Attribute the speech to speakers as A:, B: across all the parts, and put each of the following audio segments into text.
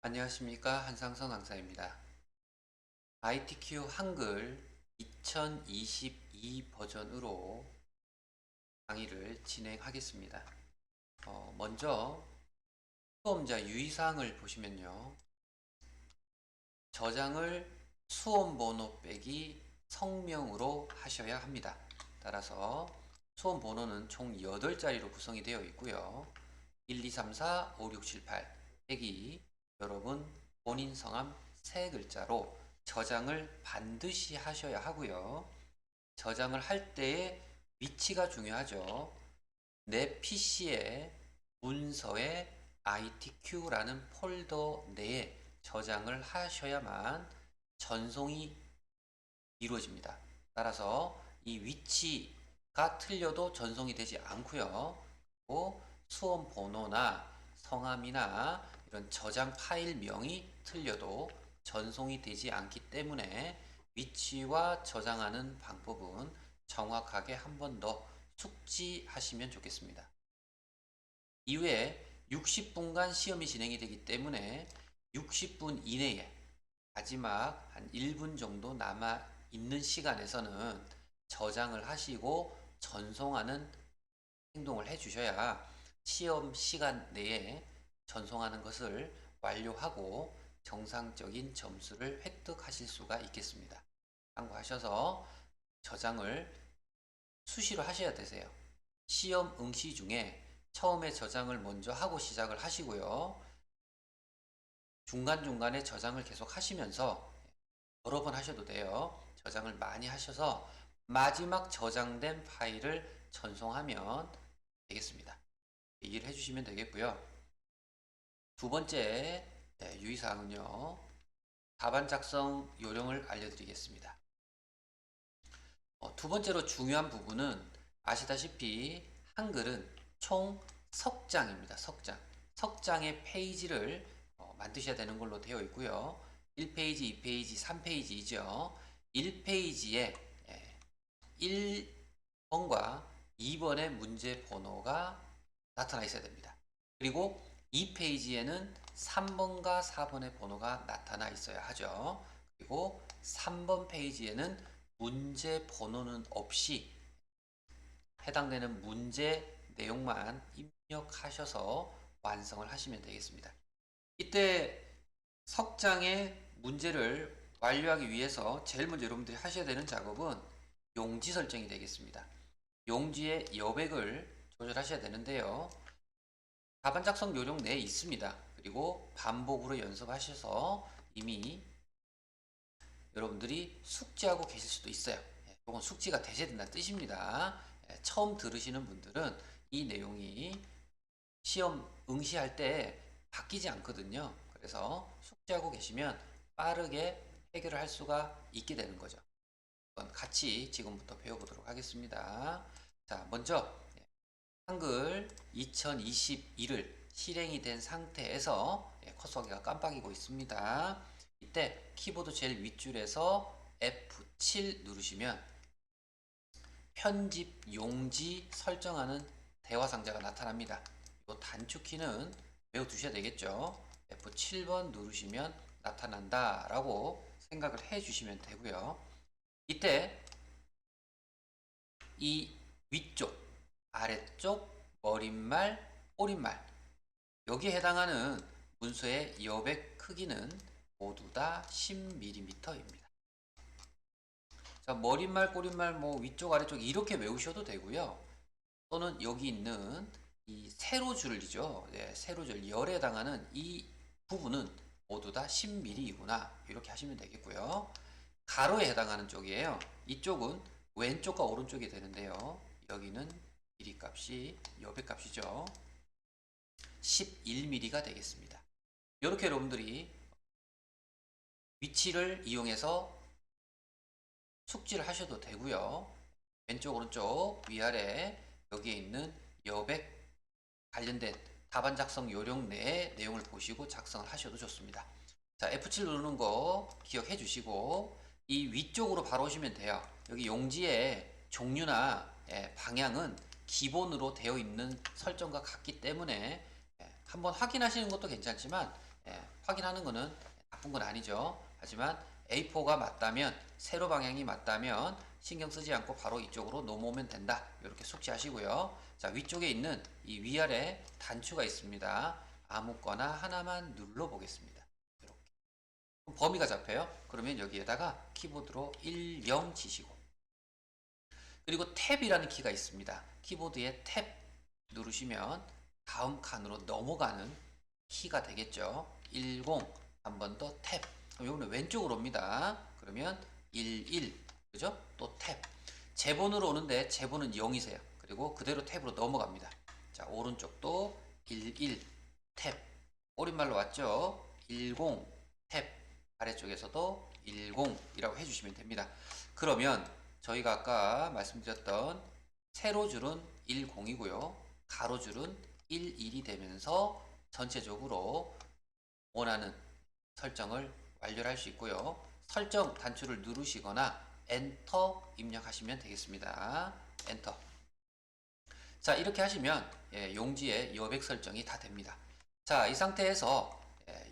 A: 안녕하십니까, 한상선 강사입니다. ITQ 한글 2022 버전으로 강의를 진행하겠습니다. 먼저 수험자 유의사항을 보시면요. 저장을 수험번호 빼기 성명으로 하셔야 합니다. 따라서 수험번호는 총 8자리로 구성이 되어 있고요. 1, 2, 3, 4, 5, 6, 7, 8 빼기 여러분 본인 성함 3글자로 저장을 반드시 하셔야 하고요. 저장을 할 때의 위치가 중요하죠. 내 PC에 문서에 ITQ라는 폴더 내에 저장을 하셔야만 전송이 이루어집니다. 따라서 이 위치가 틀려도 전송이 되지 않고요. 또 수험 번호나 성함이나 이런 저장 파일명이 틀려도 전송이 되지 않기 때문에 위치와 저장하는 방법은 정확하게 한 번 더 숙지하시면 좋겠습니다. 이후에 60분간 시험이 진행이 되기 때문에 60분 이내에 마지막 한 1분 정도 남아 있는 시간에서는 저장을 하시고 전송하는 행동을 해 주셔야 시험 시간 내에 전송하는 것을 완료하고 정상적인 점수를 획득하실 수가 있겠습니다. 참고하셔서 저장을 수시로 하셔야 되세요. 시험 응시 중에 처음에 저장을 먼저 하고 시작을 하시고요. 중간중간에 저장을 계속 하시면서 여러 번 하셔도 돼요. 저장을 많이 하셔서 마지막 저장된 파일을 전송하면 되겠습니다. 이해를 해주시면 되겠고요. 두 번째 유의사항은요. 답안 작성 요령을 알려드리겠습니다. 두 번째로 중요한 부분은 아시다시피 한글은 총 석장입니다. 석장. 석장의 페이지를 만드셔야 되는 걸로 되어 있고요. 1페이지, 2페이지, 3페이지이죠. 1페이지에 1번과 2번의 문제 번호가 나타나 있어야 됩니다. 그리고 2페이지에는 3번과 4번의 번호가 나타나 있어야 하죠. 그리고 3번 페이지에는 문제 번호는 없이 해당되는 문제 내용만 입력하셔서 완성을 하시면 되겠습니다. 이때 석장의 문제를 완료하기 위해서 제일 먼저 여러분들이 하셔야 되는 작업은 용지 설정이 되겠습니다. 용지의 여백을 조절하셔야 되는데요. 답안 작성 요령 내에 있습니다. 그리고 반복으로 연습하셔서 이미 여러분들이 숙지하고 계실 수도 있어요. 이건 숙지가 되셔야 된다는 뜻입니다. 처음 들으시는 분들은 이 내용이 시험 응시할 때 바뀌지 않거든요. 그래서 숙지하고 계시면 빠르게 해결을 할 수가 있게 되는 거죠. 같이 지금부터 배워보도록 하겠습니다. 자, 먼저 한글 2021을 실행이 된 상태에서 커서기가 깜빡이고 있습니다. 이때 키보드 제일 윗줄에서 F7 누르시면 편집 용지 설정하는 대화 상자가 나타납니다. 이 단축키는 외워두셔야 되겠죠. F7번 누르시면 나타난다 라고 생각을 해 주시면 되고요. 이때 이 위쪽, 아래쪽, 머릿말, 오릿말 여기에 해당하는 문서의 여백 크기는 모두 다 10mm입니다. 자, 머릿말, 꼬릿말, 뭐 위쪽, 아래쪽 이렇게 외우셔도 되고요. 또는 여기 있는 이 세로줄이죠. 세로줄 열에 해당하는 이 부분은 모두 다 10mm이구나 이렇게 하시면 되겠고요. 가로에 해당하는 쪽이에요. 이쪽은 왼쪽과 오른쪽이 되는데요. 여기는 길이 값이 여백 값이죠. 11mm가 되겠습니다. 이렇게 여러분들이 위치를 이용해서 숙지를 하셔도 되고요. 왼쪽 오른쪽 위아래 여기에 있는 여백 관련된 답안 작성 요령 내의 내용을 보시고 작성을 하셔도 좋습니다. 자, F7 누르는 거 기억해 주시고 이 위쪽으로 바로 오시면 돼요. 여기 용지의 종류나 방향은 기본으로 되어 있는 설정과 같기 때문에 한번 확인하시는 것도 괜찮지만 확인하는 거는 나쁜 건 아니죠. 하지만 A4가 맞다면, 세로 방향이 맞다면 신경 쓰지 않고 바로 이쪽으로 넘어오면 된다. 이렇게 숙지하시고요. 자, 위쪽에 있는 이 위아래 단추가 있습니다. 아무거나 하나만 눌러 보겠습니다. 이렇게. 범위가 잡혀요. 그러면 여기에다가 키보드로 10 치시고, 그리고 탭이라는 키가 있습니다. 키보드에 탭 누르시면 다음 칸으로 넘어가는 키가 되겠죠. 10, 한 번 더 탭. 그럼 여기는 왼쪽으로 옵니다. 그러면 11, 그죠? 또 탭. 제본으로 오는데 제본은 0이세요. 그리고 그대로 탭으로 넘어갑니다. 자, 오른쪽도 11, 탭. 오른말로 왔죠? 10, 탭. 아래쪽에서도 10이라고 해주시면 됩니다. 그러면 저희가 아까 말씀드렸던 세로줄은 10이고요. 가로줄은 11이 되면서 전체적으로 원하는 설정을 완료할 수 있고요. 설정 단추를 누르시거나 엔터 입력하시면 되겠습니다. 엔터. 자, 이렇게 하시면 용지의 여백 설정이 다 됩니다. 자, 이 상태에서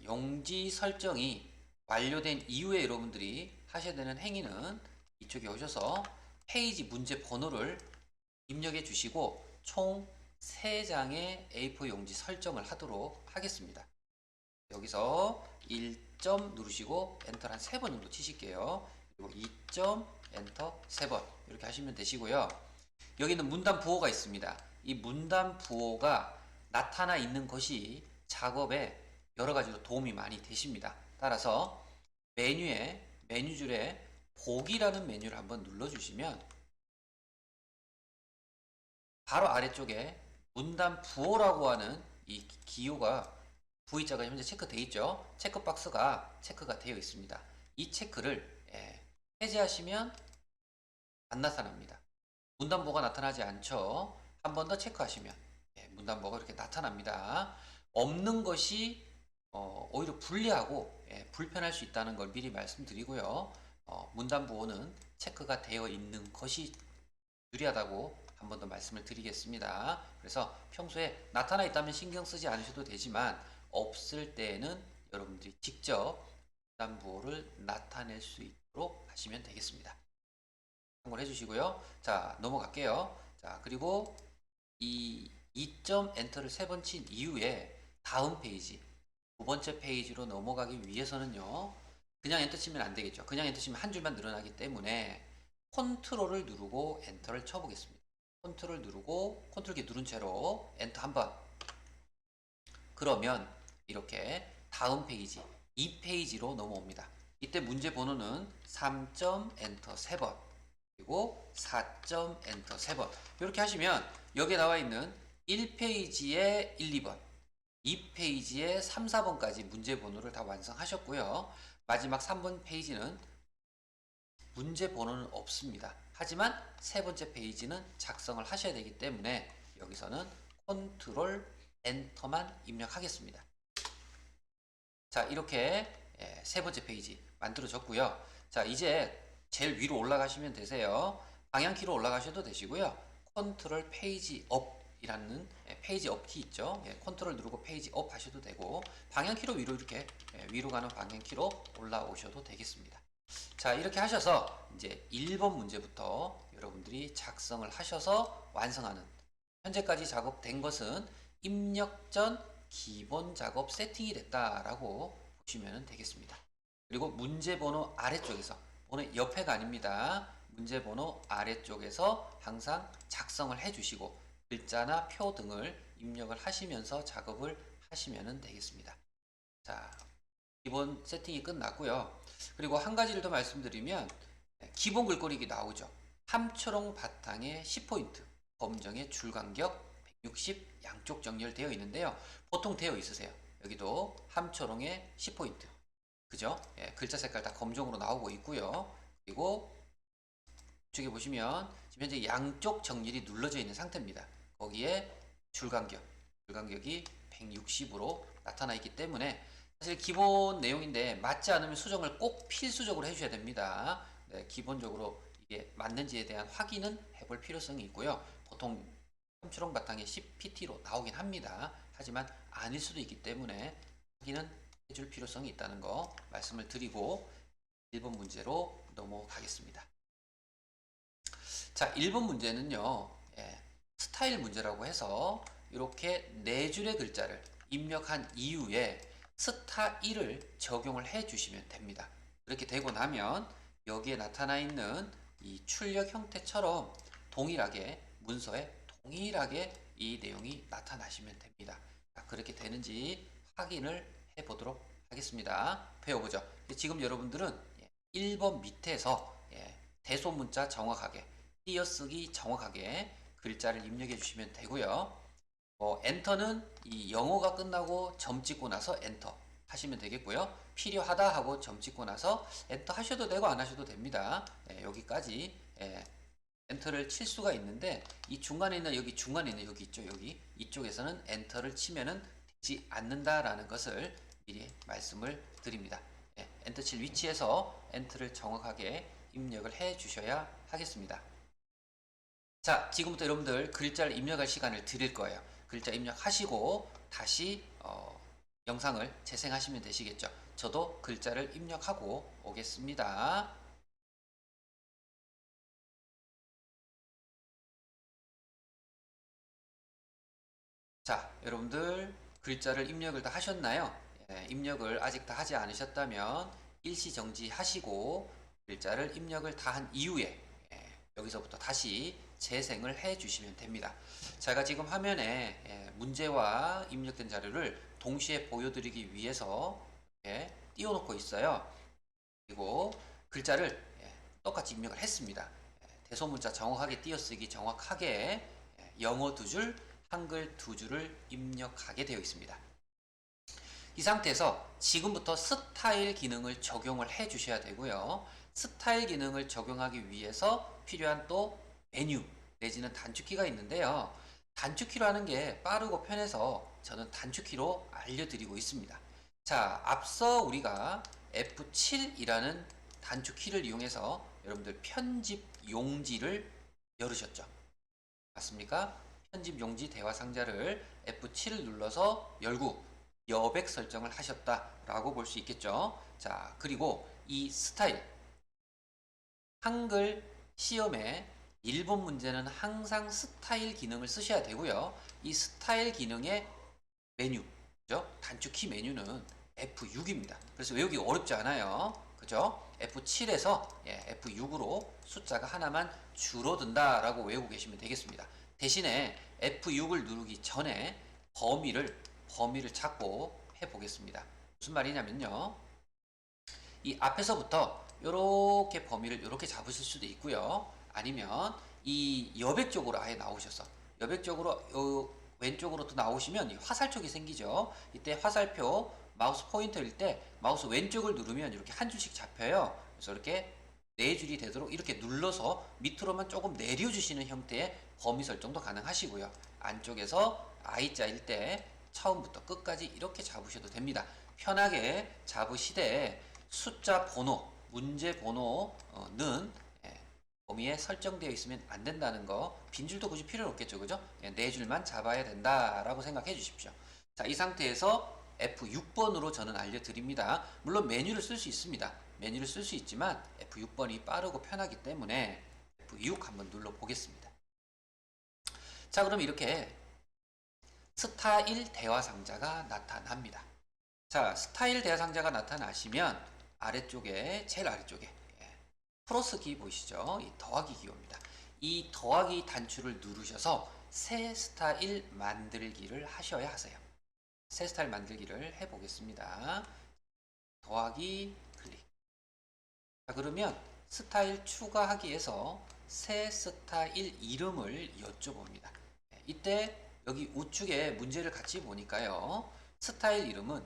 A: 용지 설정이 완료된 이후에 여러분들이 하셔야 되는 행위는 이쪽에 오셔서 페이지 문제 번호를 입력해 주시고 총 3장의 A4 용지 설정을 하도록 하겠습니다. 여기서 1점 누르시고 엔터 한 3번 정도 치실게요. 그리고 2점 엔터 3번 이렇게 하시면 되시고요. 여기는 문단 부호가 있습니다. 이 문단 부호가 나타나 있는 것이 작업에 여러 가지로 도움이 많이 되십니다. 따라서 메뉴줄에 보기라는 메뉴를 한번 눌러주시면 바로 아래쪽에 문단 부호라고 하는 이 기호가 V자가 현재 체크되어 있죠. 체크박스가 체크가 되어 있습니다. 이 체크를 해제하시면 안 나타납니다. 문단부호가 나타나지 않죠. 한 번 더 체크하시면 문단부호가 이렇게 나타납니다. 없는 것이 오히려 불리하고 불편할 수 있다는 걸 미리 말씀드리고요. 문단부호는 체크가 되어 있는 것이 유리하다고 한 번 더 말씀을 드리겠습니다. 그래서 평소에 나타나 있다면 신경 쓰지 않으셔도 되지만 없을 때에는 여러분들이 직접 문단부호를 나타낼 수 있도록 하시면 되겠습니다. 참고를 해주시고요. 자, 넘어갈게요. 자, 그리고 이 2점 엔터를 3번 친 이후에 다음 페이지, 두 번째 페이지로 넘어가기 위해서는요. 그냥 엔터 치면 안 되겠죠. 그냥 엔터 치면 한 줄만 늘어나기 때문에 컨트롤을 누르고 엔터를 쳐보겠습니다. 컨트롤 누르고 컨트롤 키 누른 채로 엔터 한 번. 그러면 이렇게 다음 페이지, 2페이지로 넘어옵니다. 이때 문제 번호는 3점 엔터 3번. 그리고 4점 엔터 3번 이렇게 하시면 여기에 나와 있는 1페이지에 1, 2번 2페이지에 3, 4번까지 문제 번호를 다 완성하셨고요. 마지막 3번 페이지는 문제 번호는 없습니다. 하지만 세 번째 페이지는 작성을 하셔야 되기 때문에 여기서는 컨트롤 엔터만 입력하겠습니다. 자, 이렇게 세 번째 페이지 만들어졌고요. 자, 이제 제일 위로 올라가시면 되세요. 방향키로 올라가셔도 되시고요. 컨트롤 페이지 업이라는 페이지 업 키 있죠. 컨트롤 누르고 페이지 업 하셔도 되고 방향키로 위로 이렇게 위로 가는 방향키로 올라오셔도 되겠습니다. 자, 이렇게 하셔서 이제 1번 문제부터 여러분들이 작성을 하셔서 완성하는 현재까지 작업된 것은 입력 전 기본 작업 세팅이 됐다라고 보시면 되겠습니다. 그리고 문제 번호 아래쪽에서 오늘 옆에가 아닙니다. 문제 번호 아래쪽에서 항상 작성을 해주시고 글자나 표 등을 입력을 하시면서 작업을 하시면 되겠습니다. 자, 기본 세팅이 끝났고요. 그리고 한 가지를 더 말씀드리면 기본 글꼴이 나오죠. 함초롱 바탕에 10포인트, 검정의 줄 간격 160 양쪽 정렬되어 있는데요. 보통 되어 있으세요. 여기도 함초롱에 10포인트. 그죠? 글자 색깔 다 검정으로 나오고 있고요. 그리고 이쪽에 보시면 지금 현재 양쪽 정렬이 눌러져 있는 상태입니다. 거기에 줄간격이 160으로 나타나 있기 때문에 사실 기본 내용인데 맞지 않으면 수정을 꼭 필수적으로 해주셔야 됩니다. 네, 기본적으로 이게 맞는지에 대한 확인은 해볼 필요성이 있고요. 보통 함초롱 바탕에 10pt로 나오긴 합니다. 하지만 아닐 수도 있기 때문에 확인은 줄 필요성이 있다는 거 말씀을 드리고 1번 문제로 넘어가겠습니다. 자, 1번 문제는요. 스타일 문제라고 해서 이렇게 4줄의 글자를 입력한 이후에 스타일을 적용을 해 주시면 됩니다. 그렇게 되고 나면 여기에 나타나 있는 이 출력 형태처럼 동일하게 문서에 동일하게 이 내용이 나타나시면 됩니다. 자, 그렇게 되는지 확인을 해 보도록 하겠습니다. 배워보죠. 지금 여러분들은 1번 밑에서 대소문자 정확하게, 띄어쓰기 정확하게 글자를 입력해 주시면 되고요. 엔터는 이 영어가 끝나고 점 찍고 나서 엔터 하시면 되겠고요. 필요하다 하고 점 찍고 나서 엔터 하셔도 되고 안 하셔도 됩니다. 여기까지 엔터를 칠 수가 있는데 이 중간에 있는 여기 중간에 있는 여기 있죠. 여기 이쪽에서는 엔터를 치면은 되지 않는다라는 것을 미리 말씀을 드립니다. 엔터 칠 위치에서 엔터를 정확하게 입력을 해 주셔야 하겠습니다. 자, 지금부터 여러분들 글자를 입력할 시간을 드릴 거예요. 글자 입력하시고 다시 영상을 재생하시면 되시겠죠. 저도 글자를 입력하고 오겠습니다. 자, 여러분들 글자를 입력을 다 하셨나요? 입력을 아직 다 하지 않으셨다면 일시정지 하시고 글자를 입력을 다 한 이후에 여기서부터 다시 재생을 해 주시면 됩니다. 제가 지금 화면에 문제와 입력된 자료를 동시에 보여드리기 위해서 이렇게 띄워놓고 있어요. 그리고 글자를 똑같이 입력을 했습니다. 대소문자 정확하게 띄어쓰기 정확하게 영어 2줄, 한글 2줄을 입력하게 되어 있습니다. 이 상태에서 지금부터 스타일 기능을 적용을 해 주셔야 되고요. 스타일 기능을 적용하기 위해서 필요한 또 메뉴 내지는 단축키가 있는데요. 단축키로 하는 게 빠르고 편해서 저는 단축키로 알려드리고 있습니다. 자, 앞서 우리가 F7이라는 단축키를 이용해서 여러분들 편집 용지를 열으셨죠. 맞습니까? 편집 용지 대화 상자를 F7을 눌러서 열고 여백 설정을 하셨다라고 볼 수 있겠죠. 자, 그리고 이 스타일 한글 시험에 1번 문제는 항상 스타일 기능을 쓰셔야 되고요. 이 스타일 기능의 메뉴, 그죠? 단축키 메뉴는 F6입니다. 그래서 외우기 어렵지 않아요. 그죠? F7에서 F6으로 숫자가 하나만 줄어든다라고 외우고 계시면 되겠습니다. 대신에 F6을 누르기 전에 범위를 찾고 해보겠습니다. 무슨 말이냐면요. 이 앞에서부터 이렇게 범위를 이렇게 잡으실 수도 있고요. 아니면 이 여백 쪽으로 아예 나오셔서 여백 쪽으로 왼쪽으로 또 나오시면 이 화살촉이 생기죠. 이때 화살표 마우스 포인터일 때 마우스 왼쪽을 누르면 이렇게 한 줄씩 잡혀요. 그래서 이렇게 4줄이 되도록 이렇게 눌러서 밑으로만 조금 내려주시는 형태의 범위 설정도 가능하시고요. 안쪽에서 I자일 때 처음부터 끝까지 이렇게 잡으셔도 됩니다. 편하게 잡으시되 숫자 번호, 문제 번호는 범위에 설정되어 있으면 안 된다는 거, 빈줄도 굳이 필요 없겠죠, 그죠? 4줄만 잡아야 된다라고 생각해 주십시오. 자, 이 상태에서 F6번으로 저는 알려드립니다. 물론 메뉴를 쓸 수 있습니다. 메뉴를 쓸 수 있지만 F6번이 빠르고 편하기 때문에 F6 한번 눌러 보겠습니다. 자, 그럼 이렇게 스타일 대화 상자가 나타납니다. 자, 스타일 대화 상자가 나타나시면 아래쪽에, 제일 아래쪽에 플러스 키 보이시죠? 이 더하기 기호입니다. 이 더하기 단추를 누르셔서 새 스타일 만들기를 하셔야 하세요. 새 스타일 만들기를 해보겠습니다. 더하기 클릭. 자, 그러면 스타일 추가하기에서 새 스타일 이름을 여쭤봅니다. 이때 여기 우측에 문제를 같이 보니까요. 스타일 이름은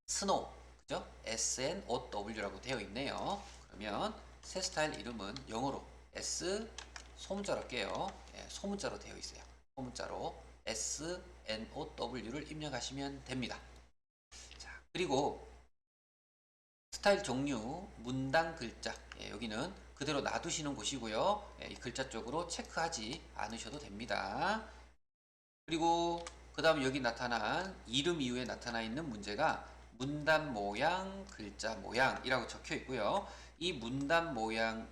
A: 스노우, 그죠? SNOW라고 되어 있네요. 그러면 새 스타일 이름은 영어로 S 소문자로 할게요. 소문자로 되어 있어요. 소문자로 SNOW를 입력하시면 됩니다. 자, 그리고 스타일 종류, 문단 글자, 여기는 그대로 놔두시는 곳이고요. 이 글자 쪽으로 체크하지 않으셔도 됩니다. 그리고 그 다음 여기 나타난 이름 이후에 나타나 있는 문제가 문단 모양, 글자 모양이라고 적혀 있고요. 이 문단 모양이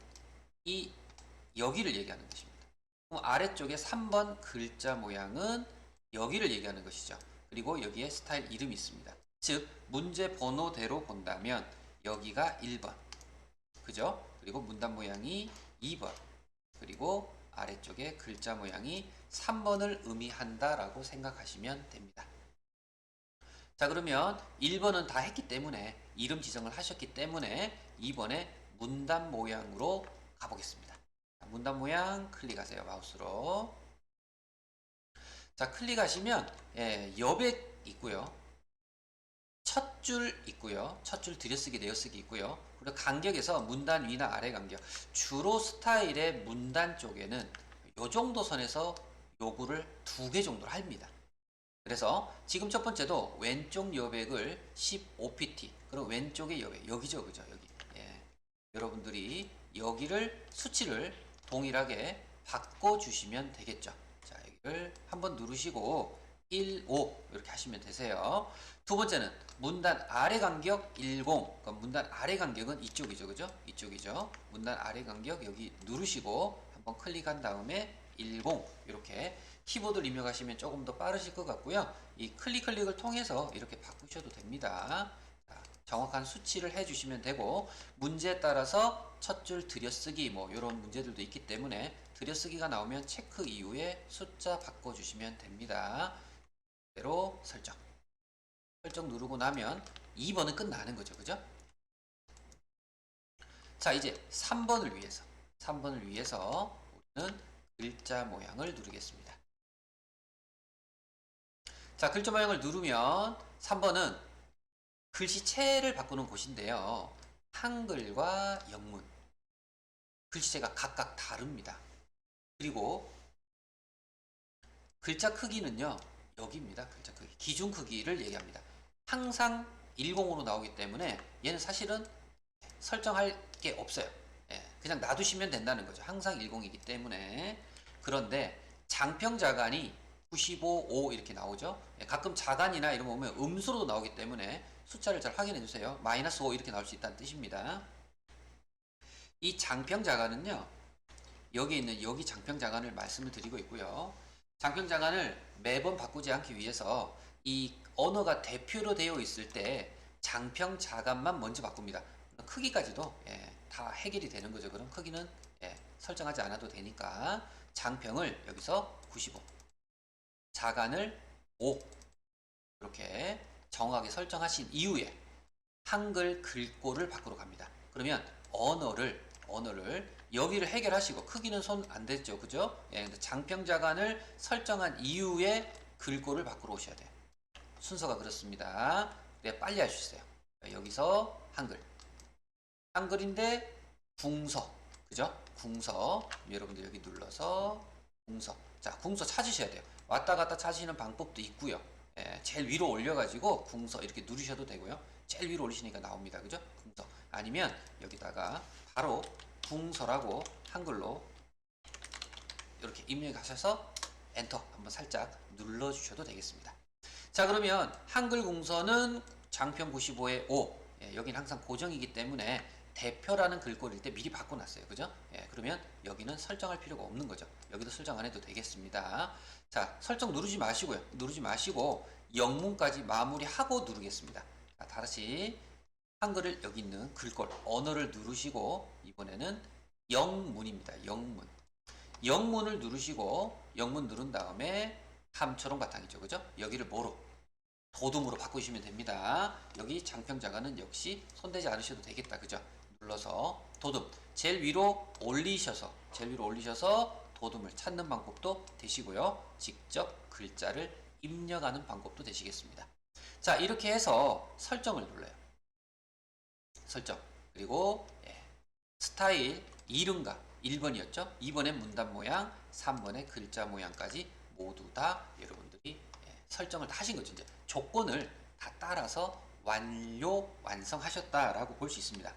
A: 여기를 얘기하는 것입니다. 그럼 아래쪽에 3번 글자 모양은 여기를 얘기하는 것이죠. 그리고 여기에 스타일 이름이 있습니다. 즉 문제 번호대로 본다면 여기가 1번, 그죠? 그리고 문단 모양이 2번, 그리고 아래쪽에 글자 모양이 3번을 의미한다라고 생각하시면 됩니다. 자, 그러면 1번은 다 했기 때문에 이름 지정을 하셨기 때문에 2번에 문단 모양으로 가보겠습니다. 자, 문단 모양 클릭하세요. 마우스로. 자, 클릭하시면 여백 있고요. 첫 줄 있고요. 첫 줄 들여쓰기, 내어쓰기 있고요. 그리고 간격에서 문단 위나 아래 간격. 주로 스타일의 문단 쪽에는 요 정도 선에서 요구를 2개 정도를 합니다. 그래서 지금 첫 번째도 왼쪽 여백을 15pt, 그리고 왼쪽의 여백, 여기죠, 그죠, 여기. 예. 여러분들이 여기를 수치를 동일하게 바꿔주시면 되겠죠. 자, 여기를 한번 누르시고 1, 5 이렇게 하시면 되세요. 두 번째는 문단 아래 간격 10, 그러니까 문단 아래 간격은 이쪽이죠, 그죠? 이쪽이죠. 문단 아래 간격 여기 누르시고 한번 클릭한 다음에 10 이렇게 키보드를 입력하시면 조금 더 빠르실 것 같고요. 이 클릭을 통해서 이렇게 바꾸셔도 됩니다. 자, 정확한 수치를 해주시면 되고 문제에 따라서 첫 줄 들여쓰기 뭐 이런 문제들도 있기 때문에 들여쓰기가 나오면 체크 이후에 숫자 바꿔주시면 됩니다. 그대로 설정. 설정 누르고 나면 2번은 끝나는 거죠. 그죠? 자, 이제 3번을 위해서 우리는 글자 모양을 누르겠습니다. 자, 글자 모양을 누르면 3번은 글씨체를 바꾸는 곳인데요. 한글과 영문. 글씨체가 각각 다릅니다. 그리고 글자 크기는요. 여기입니다. 글자 크기. 기준 크기를 얘기합니다. 항상 10으로 나오기 때문에 얘는 사실은 설정할 게 없어요. 예, 그냥 놔두시면 된다는 거죠. 항상 10이기 때문에. 그런데 장평 자간이 95, 5 이렇게 나오죠. 예, 가끔 자간이나 이런 거 보면 음수로도 나오기 때문에 숫자를 잘 확인해 주세요. 마이너스 5 이렇게 나올 수 있다는 뜻입니다. 이 장평 자간은요. 여기 있는 여기 장평 자간을 말씀을 드리고 있고요. 장평 자간을 매번 바꾸지 않기 위해서 이 언어가 대표로 되어 있을 때 장평 자간만 먼저 바꿉니다. 크기까지도 다 해결이 되는 거죠. 그럼 크기는 설정하지 않아도 되니까 장평을 여기서 95, 자간을 5 이렇게 정확하게 설정하신 이후에 한글 글꼴을 바꾸러 갑니다. 그러면 언어를 여기를 해결하시고 크기는 손 안 댔죠, 그죠? 근데 장평 자간을 설정한 이후에 글꼴을 바꾸러 오셔야 돼요. 순서가 그렇습니다. 그래 빨리 할 수 있어요. 여기서 한글인데 궁서, 그죠? 궁서. 여러분들 여기 눌러서 궁서. 자, 궁서 찾으셔야 돼요. 왔다 갔다 찾으시는 방법도 있고요. 제일 위로 올려가지고 궁서 이렇게 누르셔도 되고요. 제일 위로 올리시니까 나옵니다. 그죠? 궁서. 아니면 여기다가 바로 궁서라고 한글로 이렇게 입력하셔서 엔터 한번 살짝 눌러주셔도 되겠습니다. 자, 그러면 한글 궁서는 장평 95에 5. 여기는 항상 고정이기 때문에 대표라는 글꼴일 때 미리 바꿔놨어요. 그죠? 그러면 여기는 설정할 필요가 없는 거죠. 여기도 설정 안 해도 되겠습니다. 자, 설정 누르지 마시고요. 누르지 마시고 영문까지 마무리하고 누르겠습니다. 자, 다시 한글을 여기 있는 글꼴, 언어를 누르시고 이번에는 영문입니다. 영문. 영문을 누르시고 영문 누른 다음에 함초롱 바탕이죠. 그죠? 여기를 뭐로? 도둠으로 바꾸시면 됩니다. 여기 장평 자간은 역시 손대지 않으셔도 되겠다. 그죠? 눌러서 도둠. 제일 위로 올리셔서 도둠을 찾는 방법도 되시고요. 직접 글자를 입력하는 방법도 되시겠습니다. 자, 이렇게 해서 설정을 눌러요. 설정. 그리고 스타일 이름과 1번이었죠. 2번의 문단 모양, 3번의 글자 모양까지 모두 다 여러분들이 설정을 다 하신 거죠. 이제 조건을 다 따라서 완성하셨다라고 볼 수 있습니다.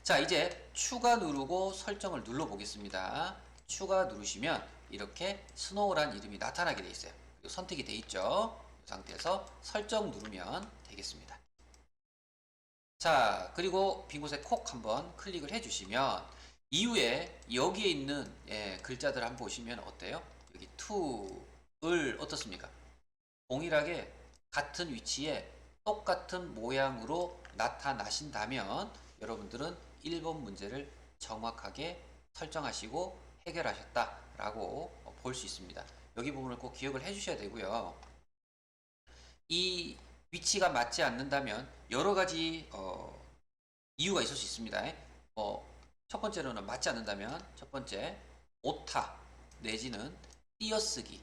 A: 자, 이제 추가 누르고 설정을 눌러 보겠습니다. 추가 누르시면 이렇게 스노우란 이름이 나타나게 돼 있어요. 선택이 돼 있죠. 이 상태에서 설정 누르면 되겠습니다. 자, 그리고 빈 곳에 콕 한번 클릭을 해주시면 이후에 여기에 있는 글자들 한번 보시면 어때요? 여기 to을 어떻습니까? 동일하게 같은 위치에 똑같은 모양으로 나타나신다면 여러분들은 1번 문제를 정확하게 설정하시고 해결하셨다라고 볼 수 있습니다. 여기 부분을 꼭 기억을 해주셔야 되고요. 이 위치가 맞지 않는다면 여러 가지 이유가 있을 수 있습니다. 첫 번째로는 맞지 않는다면 첫 번째 오타 내지는 띄어쓰기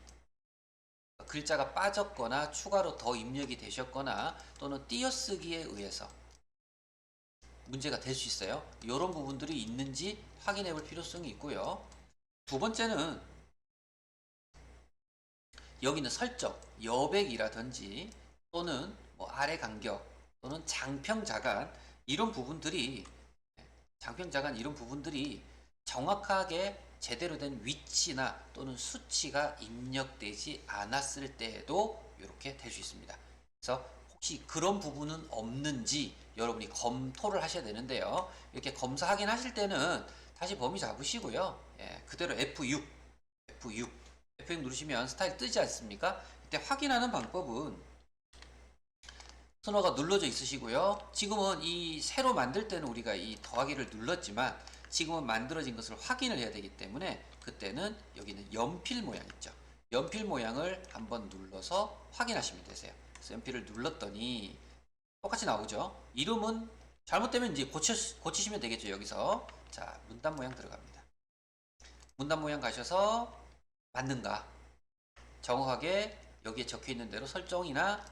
A: 글자가 빠졌거나 추가로 더 입력이 되셨거나 또는 띄어쓰기에 의해서 문제가 될 수 있어요. 이런 부분들이 있는지 확인해 볼 필요성이 있고요. 두 번째는 여기는 설정, 여백이라든지 또는 뭐 아래 간격 또는 장평자간 이런 부분들이 장평자간 이런 부분들이 정확하게 제대로 된 위치나 또는 수치가 입력되지 않았을 때에도 이렇게 될 수 있습니다. 그래서 혹시 그런 부분은 없는지 여러분이 검토를 하셔야 되는데요. 이렇게 검사 확인하실 때는 다시 범위 잡으시고요. 그대로 F6, F6, F6 누르시면 스타일 뜨지 않습니까? 이때 확인하는 방법은 순호가 눌러져 있으시고요. 지금은 이 새로 만들 때는 우리가 이 더하기를 눌렀지만 지금은 만들어진 것을 확인을 해야 되기 때문에 그때는 여기는 연필 모양 있죠. 연필 모양을 한번 눌러서 확인하시면 되세요. 그래서 연필을 눌렀더니 똑같이 나오죠. 이름은 잘못되면 이제 고치시면 되겠죠. 여기서 자 문단 모양 들어갑니다. 문단 모양 가셔서 맞는가 정확하게 여기에 적혀 있는 대로 설정이나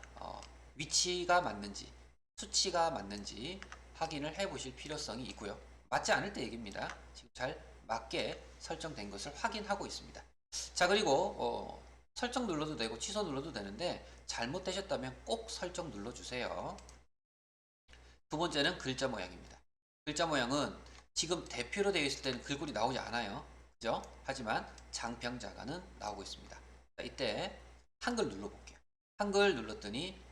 A: 위치가 맞는지 수치가 맞는지 확인을 해 보실 필요성이 있고요. 맞지 않을 때 얘기입니다. 지금 잘 맞게 설정된 것을 확인하고 있습니다. 자 그리고 설정 눌러도 되고 취소 눌러도 되는데 잘못되셨다면 꼭 설정 눌러주세요. 두 번째는 글자 모양입니다. 글자 모양은 지금 대표로 되어 있을 때는 글꼴이 나오지 않아요. 그죠? 하지만 장평자가는 나오고 있습니다. 자, 이때 한글 눌러볼게요. 한글 눌렀더니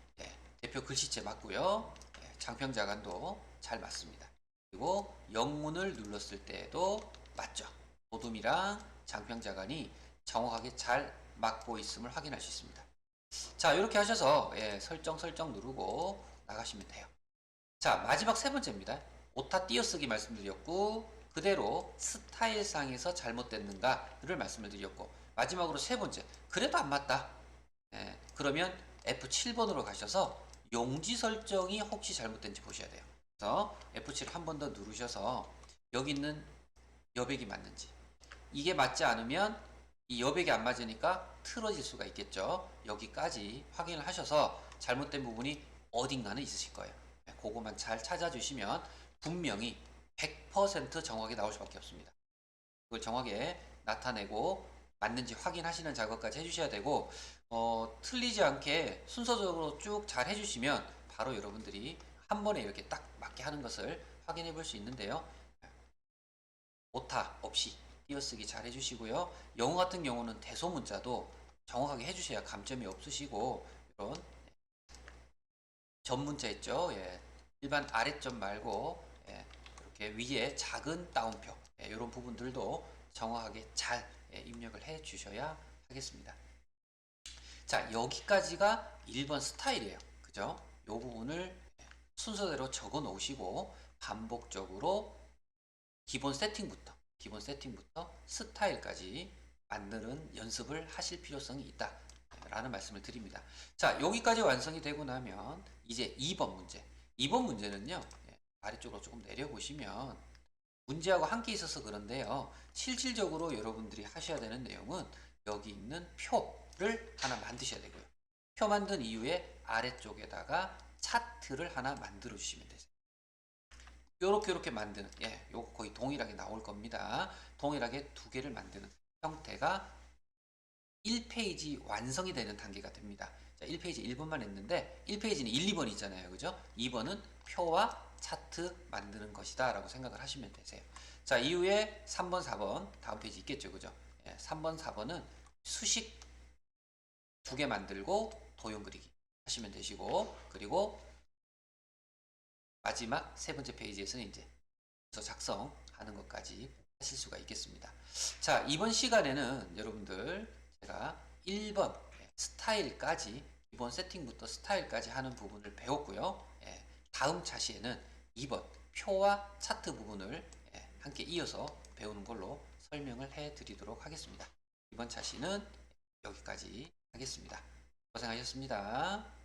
A: 대표 글씨체 맞고요. 장평자간도 잘 맞습니다. 그리고 영문을 눌렀을 때도 맞죠. 도둠이랑 장평자간이 정확하게 잘 맞고 있음을 확인할 수 있습니다. 자 이렇게 하셔서 설정 누르고 나가시면 돼요. 자 마지막 세 번째입니다. 오타 띄어쓰기 말씀드렸고 그대로 스타일상에서 잘못됐는가를 말씀을 드렸고 마지막으로 세 번째 그래도 안 맞다. 그러면 F7번으로 가셔서 용지 설정이 혹시 잘못된지 보셔야 돼요. 그래서 F7 한 번 더 누르셔서 여기 있는 여백이 맞는지 이게 맞지 않으면 이 여백이 안 맞으니까 틀어질 수가 있겠죠. 여기까지 확인을 하셔서 잘못된 부분이 어딘가는 있으실 거예요. 그거만 잘 찾아주시면 분명히 100% 정확하게 나올 수밖에 없습니다. 그걸 정확하게 나타내고 맞는지 확인하시는 작업까지 해주셔야 되고 틀리지 않게 순서적으로 쭉 잘 해주시면 바로 여러분들이 한 번에 이렇게 딱 맞게 하는 것을 확인해 볼 수 있는데요. 오타 없이 띄어쓰기 잘 해주시고요. 영어 같은 경우는 대소문자도 정확하게 해주셔야 감점이 없으시고 이런 전문자 있죠. 일반 아래점 말고 이렇게 위에 작은 따옴표 이런 부분들도 정확하게 잘 입력을 해 주셔야 하겠습니다. 자 여기까지가 1번 스타일이에요. 그죠? 이 부분을 순서대로 적어 놓으시고 반복적으로 기본 세팅부터 스타일까지 만드는 연습을 하실 필요성이 있다 라는 말씀을 드립니다. 자 여기까지 완성이 되고 나면 이제 2번 문제 2번 문제는요 아래쪽으로 조금 내려보시면 문제하고 함께 있어서 그런데요 실질적으로 여러분들이 하셔야 되는 내용은 여기 있는 표를 하나 만드셔야 되고요. 표 만든 이후에 아래쪽에다가 차트를 하나 만들어 주시면 되세요. 요렇게 만드는 요거 거의 동일하게 나올 겁니다. 동일하게 두 개를 만드는 형태가 1페이지 완성이 되는 단계가 됩니다. 자, 1페이지 1번만 했는데 1페이지는 1, 2번이 있잖아요. 그죠? 2번은 표와 차트 만드는 것이다 라고 생각을 하시면 되세요. 자, 이후에 3번, 4번 다음 페이지 있겠죠. 그죠? 3번, 4번은 수식 두 개 만들고 도형 그리기 하시면 되시고 그리고 마지막 세 번째 페이지에서는 이제 문서 작성하는 것까지 하실 수가 있겠습니다. 자, 이번 시간에는 여러분들 제가 1번 스타일까지 기본 세팅부터 스타일까지 하는 부분을 배웠고요. 다음 차시에는 2번 표와 차트 부분을 함께 이어서 배우는 걸로 설명을 해 드리도록 하겠습니다. 이번 차시는 여기까지 하겠습니다. 고생하셨습니다.